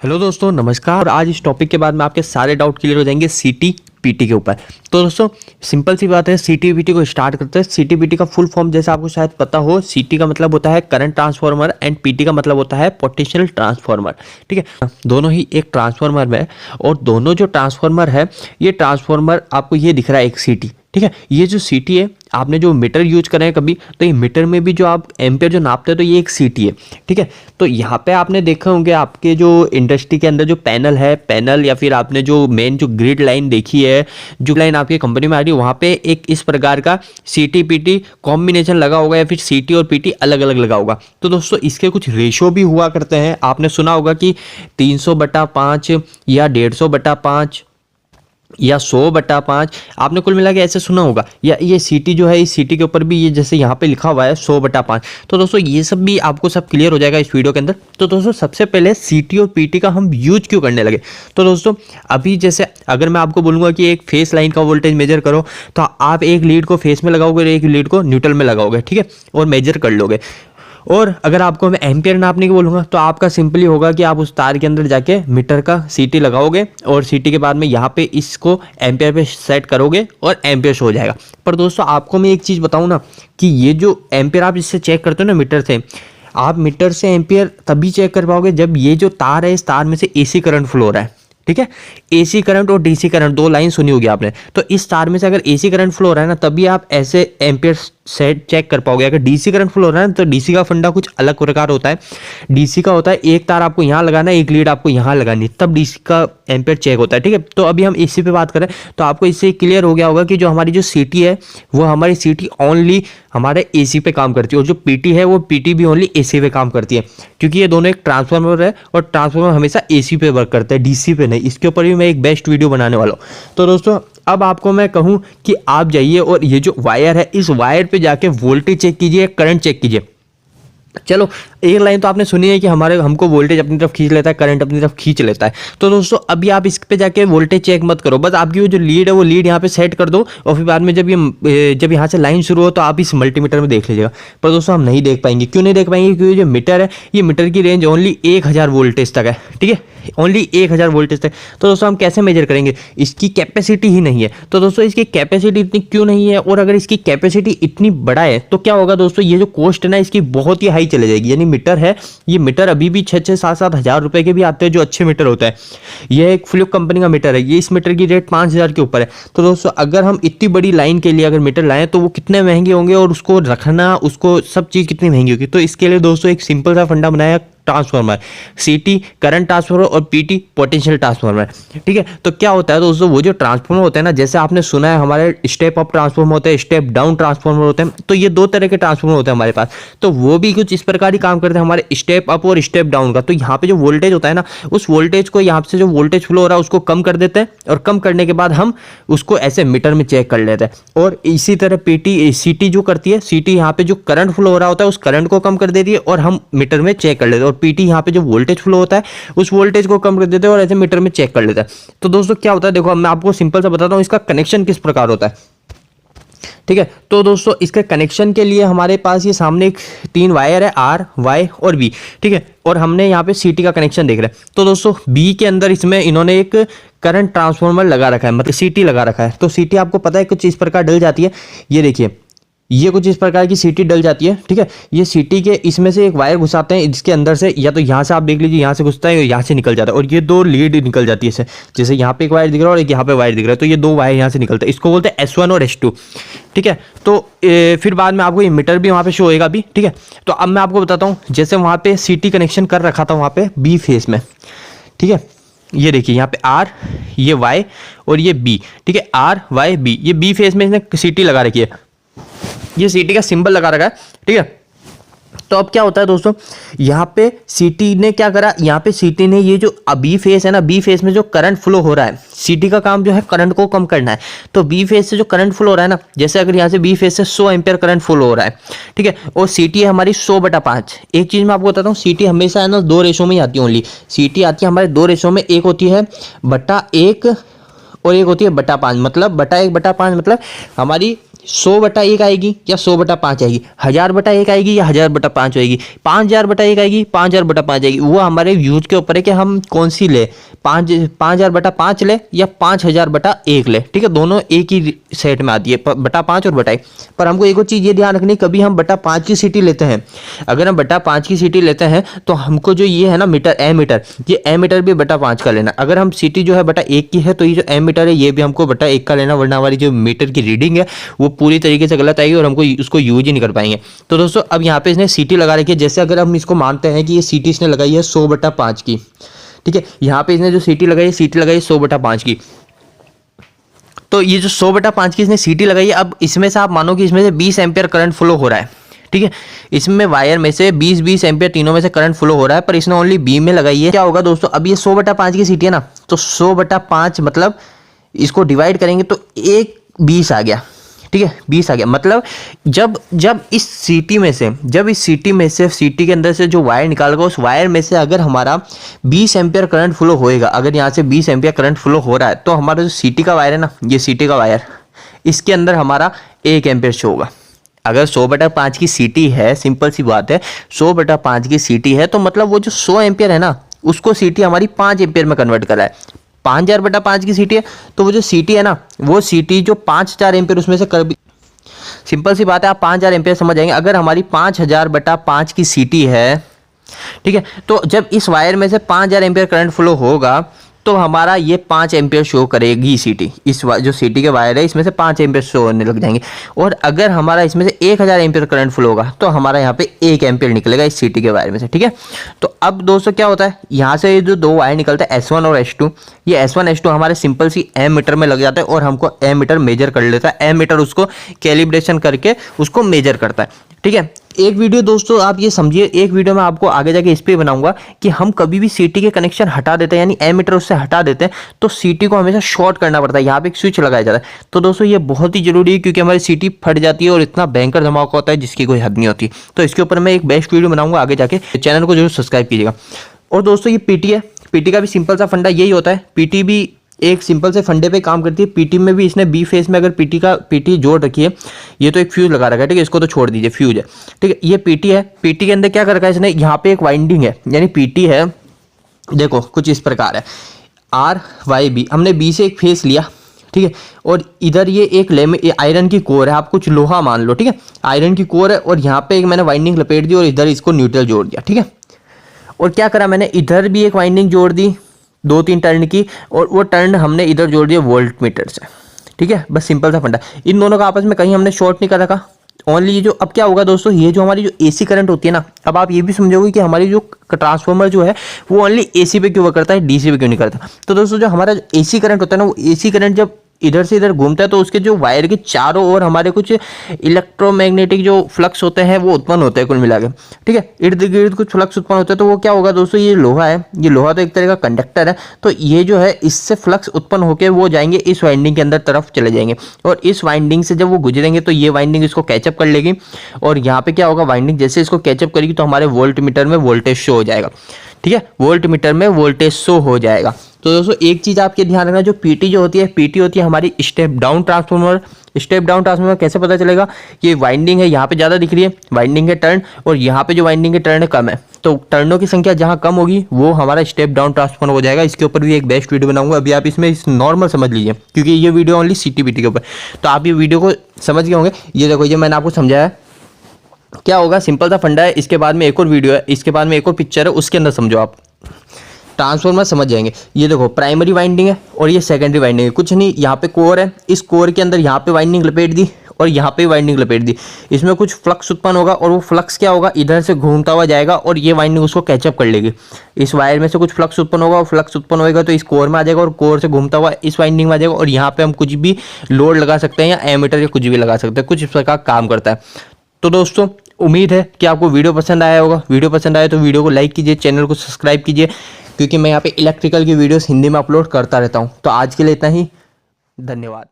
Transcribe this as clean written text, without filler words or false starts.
Hello दोस्तों, नमस्कार। और आज इस टॉपिक के बाद में आपके सारे डाउट क्लियर हो जाएंगे सीटी पीटी के ऊपर। तो दोस्तों सिंपल सी बात है, सीटी पीटी को स्टार्ट करते हैं। सीटी पीटी का फुल फॉर्म जैसे आपको शायद पता हो, सीटी का मतलब होता है करंट ट्रांसफार्मर एंड पीटी का मतलब होता है पोटेंशियल ट्रांसफार्मर। ठीक है, दोनों ही एक ट्रांसफार्मर में है और दोनों जो ट्रांसफार्मर है, ये ट्रांसफार्मर आपको ये दिख रहा है एक सीटी। ठीक है, ये जो सीटी है, आपने जो मीटर यूज करें कभी, तो ये मीटर में भी जो आप एम्पियर जो नापते हैं तो ये एक सीटी है। ठीक है, तो यहाँ पे आपने देखा होंगे आपके जो इंडस्ट्री के अंदर जो पैनल है, पैनल या फिर आपने जो मेन जो ग्रिड लाइन देखी है, जो लाइन आपकी कंपनी में आ रही है, वहाँ पे एक इस प्रकार का सीटी पीटी कॉम्बिनेशन लगा होगा या फिर सीटी और पीटी अलग अलग लगा होगा। तो दोस्तों इसके कुछ रेशो भी हुआ करते हैं। आपने सुना होगा कि 300/5 या 150/5 या 100/5, आपने कुल मिला के ऐसे सुना होगा। या ये सीटी जो है, इस सीटी के ऊपर भी ये जैसे यहाँ पे लिखा हुआ है 100/5। तो दोस्तों ये सब भी आपको सब क्लियर हो जाएगा इस वीडियो के अंदर। तो दोस्तों सबसे पहले सीटी और पीटी का हम यूज क्यों करने लगे। तो दोस्तों अभी जैसे अगर मैं आपको बोलूँगा कि एक फेस लाइन का वोल्टेज मेजर करो, तो आप एक लीड को फेस में लगाओगे और एक लीड को न्यूट्रल में लगाओगे। ठीक है, और मेजर कर लोगे। और अगर आपको मैं एम्पियर नापने की बोलूँगा, तो आपका सिंपली होगा कि आप उस तार के अंदर जाके मीटर का सीटी लगाओगे और सीटी के बाद में यहाँ पे इसको एम्पियर पे सेट करोगे और एम्पियर शो हो जाएगा। पर दोस्तों आपको मैं एक चीज़ बताऊँ ना, कि ये जो एम्पियर आप इससे चेक करते हो ना मीटर से, आप मीटर से एम्पियर तभी चेक कर पाओगे जब ये जो तार है, इस तार में से एसी करंट फ्लो हो रहा है। ठीक है, एसी करंट और डीसी करंट, दो लाइन सुनी होगी आपने। तो इस तार में से अगर एसी करंट फ्लो हो रहा है ना, तभी आप ऐसे एम्पियर सेट चेक कर पाओगे। अगर डीसी करंट फ्लो हो रहा है तो डीसी का फंडा कुछ अलग प्रकार होता है। डीसी का होता है एक तार आपको यहाँ लगाना है, एक लीड आपको यहाँ लगानी, तब डीसी का एम्पियर चेक होता है। ठीक है, तो अभी हम एसी पे बात करें तो आपको इससे क्लियर हो गया होगा कि जो हमारी जो सीटी है, वो हमारी सीटी ओनली हमारे एसी पे काम करती है, और जो पीटी है वो पीटी भी ओनली एसी पे काम करती है। क्योंकि ये दोनों एक ट्रांसफार्मर है और ट्रांसफार्मर हमेशा एसी पे वर्क करता है, डीसी पे नहीं। इसके ऊपर भी मैं एक बेस्ट वीडियो बनाने वाला हूँ। तो दोस्तों अब आपको मैं कहूँ कि आप जाइए और ये जो वायर है, इस वायर पे जाके वोल्टेज चेक कीजिए, करंट चेक कीजिए। चलो एक लाइन तो आपने सुनी है कि हमको वोल्टेज अपनी तरफ खींच लेता है, करंट अपनी तरफ खींच लेता है। तो दोस्तों अभी आप इस पे जाके वोल्टेज चेक मत करो, बस आपकी वो जो लीड है वो लीड यहाँ पे सेट कर दो, और फिर बाद में जब यहाँ से लाइन शुरू हो तो आप इस मल्टीमीटर में देख लीजिएगा। पर दोस्तों हम नहीं देख पाएंगे। क्यों नहीं देख पाएंगे? क्योंकि जो मीटर है, ये मीटर की रेंज ओनली 1000 वोल्टेज तक है। ठीक है, ओनली 1000 वोल्टेज तक। तो दोस्तों हम कैसे मेजर करेंगे? इसकी कैपेसिटी ही नहीं है। तो दोस्तों इसकी कैपेसिटी इतनी क्यों नहीं है, और अगर इसकी कैपेसिटी इतनी बड़ा है तो क्या होगा दोस्तों, ये जो कॉस्ट है ना इसकी बहुत ही हाई चले जाएगी। यानी मीटर है, ये मीटर अभी भी 6-6, 7-7 हज़ार रुपए के भी आते हैं, जो अच्छे मीटर होता है। ये एक फ्लिप कंपनी का मीटर है, ये इस मीटर की रेट 5000 के ऊपर है। तो दोस्तों अगर हम इतनी बड़ी लाइन के लिए अगर मीटर लाएं तो वो कितने महंगे होंगे, और उसको रखना, उसको सब चीज़ कितनी महंगी होगी। तो इसके लिए दोस्तों एक सिंपल सा फंडा बनाया, ट्रांसफार्मर। सीटी करंट ट्रांसफार्मर और पीटी पोटेंशियल ट्रांसफार्मर। ठीक है, तो क्या होता है दोस्तों, वो जो ट्रांसफार्मर होते हैं ना, जैसे आपने सुना है हमारे स्टेप अप ट्रांसफार्मर होते हैं, स्टेप डाउन ट्रांसफार्मर होते हैं। तो ये दो तरह के ट्रांसफार्मर होते हैं हमारे पास। तो वो भी कुछ इस प्रकार ही काम करते हैं, हमारे स्टेप अप और स्टेप डाउन का। तो यहाँ पे जो वोल्टेज होता है ना, उस वोल्टेज को यहाँ से जो वोल्टेज फ्लो हो रहा है उसको कम कर देते हैं, और कम करने के बाद हम उसको ऐसे मीटर में चेक कर लेते हैं। और इसी तरह पीटी सीटी जो करती है, सीटी यहाँ पे जो करंट फ्लो हो रहा होता है उस करंट को कम कर देती है और हम मीटर में चेक कर लेते हैं। और पीटी यहाँ पे जो वोल्टेज फ्लो होता है उस वोल्टेज को कम कर देते हैं और ऐसे मीटर में चेक कर लेते हैं। तो दोस्तों क्या होता है, देखो मैं आपको सिंपल सा बताता हूँ इसका कनेक्शन किस प्रकार होता है। ठीक है, तो दोस्तों इसके कनेक्शन के लिए हमारे पास ये सामने एक 3 वायर है, आर, वाई और बी। ठीक है, और हमने यहाँ पे सीटी का कनेक्शन देख रहे हैं। तो दोस्तों बी के अंदर इसमें इन्होंने एक करंट ट्रांसफार्मर लगा रखा है, मतलब सीटी लगा रखा है। तो सीटी आपको पता है कुछ इस प्रकार डल जाती है। ये देखिए, ये कुछ इस प्रकार की सीटी डल जाती है। ठीक है, ये सीटी के इसमें से एक वायर घुसाते हैं इसके अंदर से, या तो यहाँ से आप देख लीजिए, यहाँ से घुसता है और यहाँ से निकल जाता है, और ये 2 लीड निकल जाती है इससे। जैसे यहाँ पे एक वायर दिख रहा है और एक यहाँ पे वायर दिख रहा है, तो ये 2 वायर यहाँ से निकलते हैं। इसको बोलते हैं S1 और S2। ठीक है, तो फिर बाद में आपको ये मीटर भी वहाँ पे शो होएगा अभी। ठीक है, तो अब मैं आपको बताता हूँ, जैसे वहाँ पे सीटी कनेक्शन कर रखा था वहाँ पे बी फेस में। ठीक है, ये देखिए यहाँ पे आर, ये वाई और ये बी। ठीक है, आर वाई बी, ये बी फेस में इसने सीटी लगा रखी है, ये सीटी का सिंबल लगा रखा है। ठीक है, तो अब क्या होता है दोस्तों, यहाँ पे सीटी ने क्या करा, यहाँ पे सीटी ने ये जो बी फेस है ना, बी फेस में जो करंट फ्लो हो रहा है, सीटी का काम जो है करंट को कम करना है। तो बी फेस से जो करंट फ्लो हो रहा है ना, जैसे अगर यहाँ से बी फेस से 100 एम्पियर करंट फ्लो हो रहा है। ठीक है, और सीटी है हमारी 100/5। एक चीज मैं आपको बताता हूँ, सीटी हमेशा है ना 2 रेशो में ही आती है। ओनली सीटी आती है हमारे 2 रेशो में, एक होती है 1/1 और एक होती है 1/5। मतलब 1/5 मतलब हमारी 100/1 आएगी या 100/5 आएगी, 1000/1 आएगी या 1000/5 आएगी, 5000/1 आएगी, 5000/5 आएगी। वो हमारे यूज के ऊपर है कि हम कौन सी ले, 5000/5 ले या 5000/1 ले। ठीक है, दोनों एक ही सेट में आती है, बटा 5 और बटा 1। पर हमको एक और चीज़ ये ध्यान रखनी, कभी हम बटा 5 की सीटी लेते हैं, अगर हम बटा 5 की सीटी लेते हैं तो हमको जो ये है ना मीटर, एमीटर, ये एमीटर भी बटा 5 का लेना। अगर हम सीटी जो है बटा 1 की है तो ये जो एमीटर है ये भी हमको बटा 1 का लेना, वरना हमारी जो मीटर की रीडिंग है वो पूरी तरीके से गलत आएगी और हमको उसको यूज ही नहीं कर पाएंगे। तो दोस्तों अब यहाँ पे इसने सीटी लगा रखी है, जैसे अगर हम इसको मानते हैं कि ये सीटी इसने लगाई है 100/5 की। ठीक है, यहाँ पे इसने जो सीटी लगाई है 100/5 की। तो ये जो 100/5 की इसने सीटी लगाई है, अब इसमें से आप मानो कि इसमें से 20 एम्पियर करंट फ्लो हो रहा है। ठीक है, इसमें वायर में से 20 एम्पियर तीनों में से करंट फ्लो हो रहा है, पर इसने ओनली बी में लगाई है। क्या होगा दोस्तों, अब ये 100/5 की सीटी है ना, तो 100/5 मतलब इसको डिवाइड करेंगे तो 1/20 आ गया। ठीक है, 20 आ गया। मतलब जब इस सीटी में से सीटी के अंदर से जो वायर निकालेगा, उस वायर में से अगर हमारा 20 एम्पियर करंट फ्लो होएगा, अगर यहाँ से 20 एम्पियर करंट फ्लो हो रहा है, तो हमारा जो सीटी का वायर है ना, ये सीटी का वायर, इसके अंदर हमारा 1 एम्पियर शो होगा। अगर 100/5 की सीटी है, सिंपल सी बात है, 100/5 की सीटी है, तो मतलब वो जो 100 एम्पियर है ना, उसको सीटी हमारी 5 एम्पियर में कन्वर्ट करा है। 5000/5 की सीटी है, तो वो जो सीटी है ना, वो सीटी जो 5000 एम्पियर उसमें से कर, सिंपल सी बात है, आप 5000 एम्पियर समझ जाएंगे। अगर हमारी 5000/5 की सीटी है, ठीक है, तो जब इस वायर में से 5000 एम्पियर करंट फ्लो होगा तो हमारा ये 5 एम्पियर शो करेगी सीटी। इस जो सीटी के वायर है इसमें से 5 एम्पियर शो होने लग जाएंगे। और अगर हमारा इसमें से 1000 एम्पियर करंट फ्लो होगा तो हमारा यहाँ पे 1 एम्पियर निकलेगा इस सीटी के वायर में से। ठीक है, तो अब दोस्तों क्या होता है, यहाँ से ये जो दो वायर निकलता है S1 और S2, ये S1 S2 हमारे सिंपल सी एमीटर में लग जाता है और हमको एमीटर मेजर कर लेता है। एमीटर उसको कैलिब्रेशन करके उसको मेजर करता है। ठीक है, एक वीडियो दोस्तों आप ये समझिए, एक वीडियो में आपको आगे जाके इस पे बनाऊंगा कि हम कभी भी सीटी के कनेक्शन हटा देते हैं, यानी एमीटर उससे हटा देते हैं, तो सीटी को हमेशा शॉर्ट करना पड़ता है। यहाँ पे एक स्विच लगाया जाता है। तो दोस्तों ये बहुत ही जरूरी है, क्योंकि हमारी सीटी फट जाती है और इतना भयंकर धमाका होता है जिसकी कोई हद नहीं होती। तो इसके ऊपर मैं एक बेस्ट वीडियो बनाऊंगा आगे जाके, चैनल को जरूर सब्सक्राइब कीजिएगा। और दोस्तों ये पीटी है, पीटी का भी सिंपल सा फंडा यही होता है। पीटी भी एक सिंपल से फंडे पे काम करती है। पीटी में भी इसने बी फेस में अगर पीटी जोड़ रखी है, ये तो एक फ्यूज लगा रखा है। ठीक है, इसको तो छोड़ दीजिए, फ्यूज है। ठीक है, ये पीटी है। पीटी के अंदर क्या कर रखा है इसने, यहाँ पे एक वाइंडिंग है, यानी पीटी है, देखो कुछ इस प्रकार है, RYB। हमने बी से एक फेस लिया, ठीक है, और इधर ये एक आयरन की कोर है, आप कुछ लोहा मान लो। ठीक है, आयरन की कोर है और यहाँ पे एक मैंने वाइंडिंग लपेट दी और इधर इसको न्यूट्रल जोड़ दिया। ठीक है, और क्या करा मैंने, इधर भी एक वाइंडिंग जोड़ दी 2-3 टर्न की, और वो टर्न हमने इधर जोड़ दिया वोल्ट मीटर से। ठीक है, बस सिंपल सा फंडा। इन दोनों का आपस में कहीं हमने शॉर्ट नहीं कर रखा। ओनली ये जो अब क्या होगा दोस्तों, ये जो हमारी जो एसी करंट होती है ना, अब आप ये भी समझोगे कि हमारी जो ट्रांसफार्मर जो है वो ओनली एसी पे क्यों वर्क करता है, डीसी पे क्यों नहीं करता। तो दोस्तों जो हमारा एसी करंट होता है ना, वो एसी करंट जब इधर से इधर घूमता है तो उसके जो वायर के चारों ओर हमारे कुछ इलेक्ट्रोमैग्नेटिक जो फ्लक्स होते हैं वो उत्पन्न होते हैं कुल मिला के। ठीक है, इर्द गिर्द कुछ फ्लक्स उत्पन्न होते हैं। तो वो क्या होगा दोस्तों, ये लोहा है, ये लोहा तो एक तरह का कंडक्टर है, तो ये जो है इससे फ्लक्स उत्पन्न होकर वो जाएंगे इस वाइंडिंग के अंदर तरफ चले जाएंगे, और इस वाइंडिंग से जब वो गुजरेंगे तो ये वाइंडिंग इसको कैचअप कर लेगी, और यहाँ पे क्या होगा, वाइंडिंग जैसे इसको कैचअप करेगी तो हमारे वोल्ट मीटर में वोल्टेज शो हो जाएगा। ठीक है, वोल्ट मीटर में वोल्टेज शो हो जाएगा। तो दोस्तों एक चीज आपके ध्यान रखना, जो पीटी जो होती है, पीटी होती है हमारी step down transformer. Step down transformer कैसे पता चलेगा, ये वाइंडिंग है यहाँ पे ज्यादा दिख रही है, वाइंडिंग है टर्न, और यहाँ पे जो वाइंडिंग है टर्न कम है, तो टर्नों की संख्या जहाँ कम होगी वो हमारा स्टेप डाउन ट्रांसफार्मर हो जाएगा। इसके ऊपर भी एक बेस्ट वीडियो बनाऊंगा, अभी आप इसमें नॉर्मल समझ लीजिए, क्योंकि ये वीडियो ओनली सीटी पीटी के ऊपर। तो आप ये वीडियो को समझ गए होंगे। ये देखो, ये मैंने आपको समझाया क्या होगा, सिंपल सा फंडा है। इसके बाद में एक और वीडियो है, इसके बाद में एक और पिक्चर है, उसके अंदर समझो आप, ट्रांसफार्मर समझ जाएंगे। ये देखो प्राइमरी वाइंडिंग है और ये सेकेंडरी वाइंडिंग है। कुछ नहीं, यहाँ पे कोर है, इस कोर के अंदर यहाँ पे वाइंडिंग लपेट दी और यहाँ पे वाइंडिंग लपेट दी। इसमें कुछ फ्लक्स उत्पन्न होगा और वो फ्लक्स क्या होगा, इधर से घूमता हुआ जाएगा और ये वाइंडिंग उसको कैचअप कर लेगी। इस वायर में से कुछ फ्लक्स उत्पन्न होगा और फ्लक्स उत्पन्न होगा तो इस कोर में आ जाएगा और कोर से घूमता हुआ इस वाइंडिंग में आ जाएगा, और यहाँ पे हम कुछ भी लोड लगा सकते हैं या एमीटर या कुछ भी लगा सकते हैं, कुछ इस प्रकार काम करता है। तो दोस्तों उम्मीद है कि आपको वीडियो पसंद आया होगा। वीडियो पसंद आया तो वीडियो को लाइक कीजिए, चैनल को सब्सक्राइब कीजिए, क्योंकि मैं यहाँ पे इलेक्ट्रिकल की वीडियोस हिंदी में अपलोड करता रहता हूँ। तो आज के लिए इतना ही, धन्यवाद।